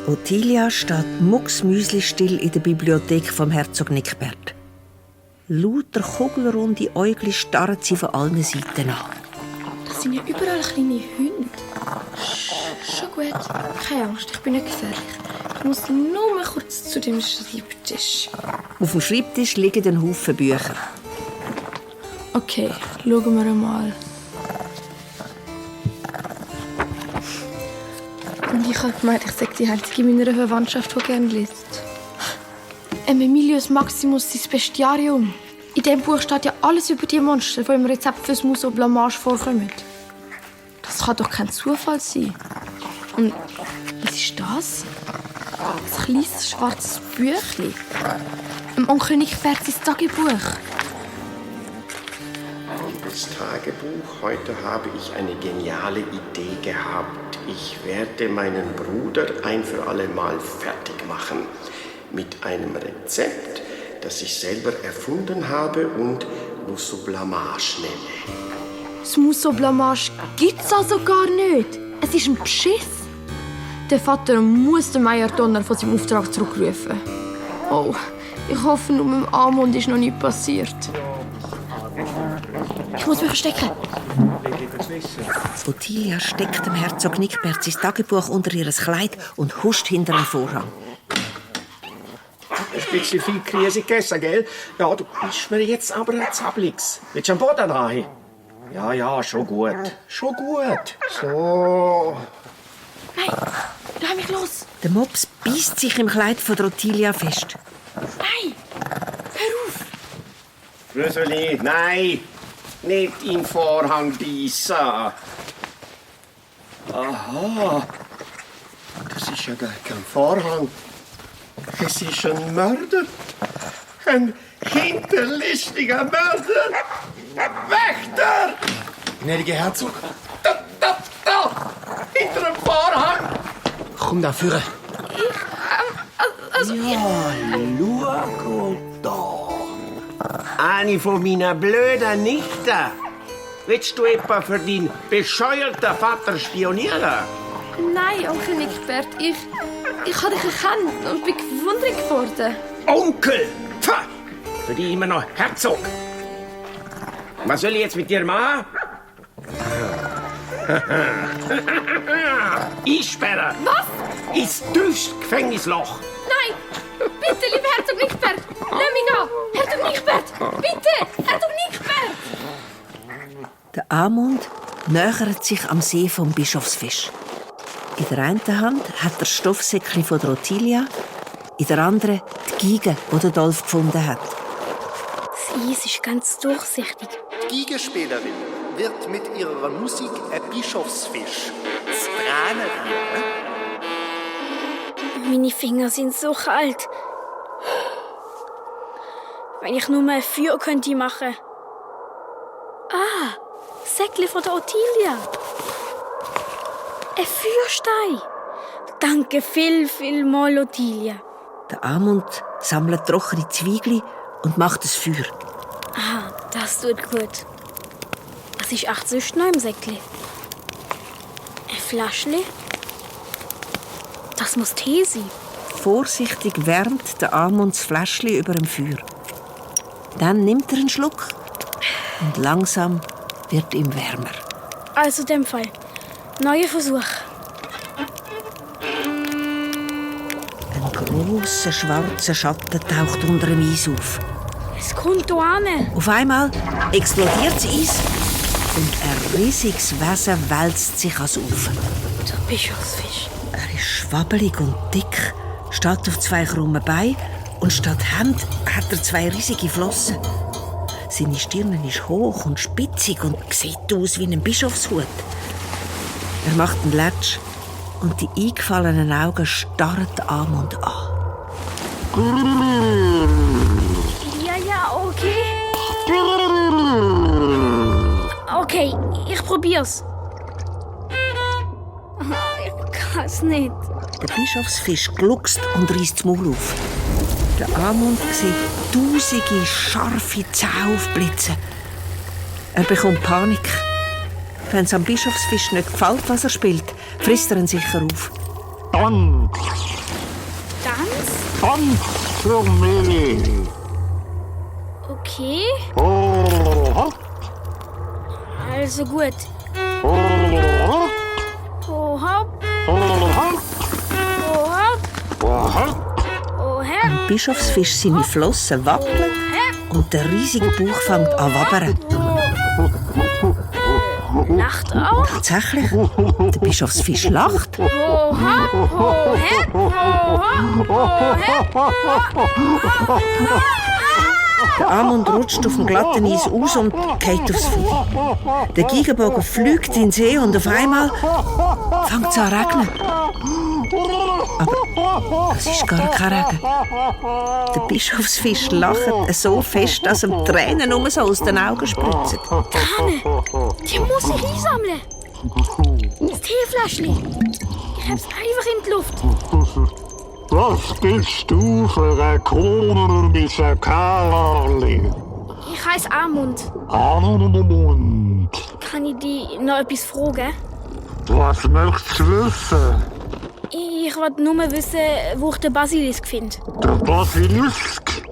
Ottilia steht mucksmüsli-still in der Bibliothek vom Herzog Nickbert. Lauter kugelrunde Äugel starren sie von allen Seiten an. Das sind ja überall kleine Hunde. Schon gut. Keine Angst, ich bin nicht gefährlich. Ich muss nur mal kurz zu dem Schreibtisch. Auf dem Schreibtisch liegen ein Haufen Bücher. Okay, schauen wir mal. Und ich habe gemeint, ich sage die einzige in meiner Verwandtschaft, die gerne liest. Emilius Maximus, sein Bestiarium. In diesem Buch steht ja alles über die Monster, die im Rezept fürs Musso Blamage vorkommen. Das kann doch kein Zufall sein. Und was ist das? Ein kleines schwarzes Büchlein. Im Onkel Nickbert sein Tagebuch. Liebes Tagebuch, heute habe ich eine geniale Idee gehabt. Ich werde meinen Bruder ein für alle Mal fertig machen. Mit einem Rezept, das ich selber erfunden habe und Musso Blamage nenne. Das Musso Blamage gibt's also gar nicht. Es ist ein Beschiss. Der Vater muss den Meier Donner von seinem Auftrag zurückrufen. Oh, ich hoffe, nur mit dem Amund ist noch nichts passiert. Ich muss mich verstecken. Ottilia steckt dem Herzog Nickbert sein Tagebuch unter ihr Kleid und huscht hinter den Vorhang. Ein bisschen viel Krise gegessen, gell? Ja, du bist mir jetzt aber ein Zablix. Willst du am Boden rein? Ja, schon gut. Schon gut. So. Nein, lass mich los. Der Mops beißt sich im Kleid von Ottilia fest. Nein, hör auf. Röseli, nein. Nicht in den Vorhang beißen. Aha. Das ist ja gar kein Vorhang. Es ist ein Mörder. Ein hinterlistiger Mörder. Wächter! Gnädiger Herzog. Da! Hinter dem Vorhang! Komm da führen. Ja, schau da. Eine von meinen blöden Nichten. Willst du etwa für deinen bescheuerten Vater spionieren? Nein, Onkel Nickbert, ich habe dich erkannt und bin gewundert geworden. Onkel! Pfah! Für dich immer noch Herzog. Was soll ich jetzt mit dir machen? Einsperren! Was? Ins tiefste Gefängnisloch! Nein! Bitte, lieber Herzog Nickbert! Lass mich gehen! Herzog Nickbert! Bitte! Herzog Nickbert! Der Amund nähert sich am See vom Bischofsfisch. In der einen Hand hat er das Stoffsäckchen von Ottilia, in der anderen die Geige, die der Dolf gefunden hat. Das Eis ist ganz durchsichtig. Die Geigenspielerin wird mit ihrer Musik ein Bischofsfisch. Das Tränenbier. Meine Finger sind so kalt. Wenn ich nur mal ein Feuer könnte machen. Ah, Säckle von der Ottilia. Ein Feuerstein. Danke viel mal, Ottilia. Der Amund sammelt trockene Zwiebeln und macht das Feuer. Ah, das tut gut. Was ist echt sonst noch im Säckle? Ein Fläschchen? Das muss Tee sein. Vorsichtig wärmt der Amund das Fläschchen über dem Feuer. Dann nimmt er einen Schluck und langsam wird ihm wärmer. Also in dem Fall. Neuer Versuch. Ein grosser schwarzer Schatten taucht unter dem Eis auf. Es kommt hier hin. Auf einmal explodiert das Eis und ein riesiges Wesen wälzt sich ans Ufer. Der Bischofsfisch. Er ist schwabbelig und dick, steht auf zwei krummen Beinen und statt Hände hat er zwei riesige Flossen. Seine Stirn ist hoch und spitzig und sieht aus wie ein Bischofshut. Er macht einen Latsch und die eingefallenen Augen starren den Amund an. Ja, okay. Okay, ich probier's. Ich kann's nicht. Der Bischofsfisch gluckst und reißt das Maul auf. Der Amund sieht tausende scharfe Zähne aufblitzen. Er bekommt Panik. Wenn es am Bischofsfisch nicht gefällt, was er spielt, frisst er ihn sicher auf. Tanz. Tanz? Tanz für mich. Okay, Oh, also gut. oh, Oh hopp, oh, oh hopp, oh. oh her, Bischofsfisch seine Flossen wackeln und der riesige Bauch fängt an wabbern. lacht auch. Tatsächlich, der Bischofsfisch lacht. Oh hopp, oh her, oh hopp, oh her. Der Amund rutscht auf dem glatten Eis aus und geht aufs Vieh. Der Geigenbogen fliegt in den See und auf einmal fängt es an zu regnen. Aber es ist gar kein Regen. Der Bischofsfisch lacht so fest, dass ihm Tränen nur so aus den Augen spritzen. Die muss ich einsammeln. Das Teefläschchen. Ich hab's einfach in die Luft. Was bist du für ein komischer Kerl? Ich heiss Amund. Amund. Kann ich dich noch etwas fragen? Was möchtest du wissen? Ich wollte nur wissen, wo ich den Basilisk finde. Der Basilisk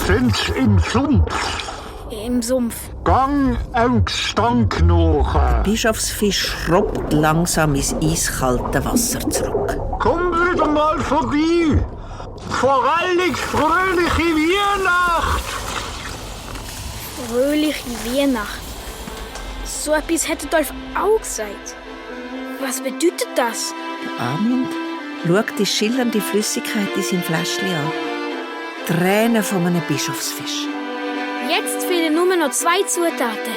sind im Sumpf. Im Sumpf. Gang am Gestank nach. Bischofsfisch schrubbt langsam ins eiskalte Wasser zurück. Komm wieder mal vorbei. Vor allem fröhliche Weihnacht. Fröhliche Weihnacht. So etwas hätte Dolph auch gesagt. Was bedeutet das? Amund schaut die schillernde Flüssigkeit in seinem Fläschchen an. Tränen von einem Bischofsfisch. Jetzt fehlen nur noch 2 Zutaten.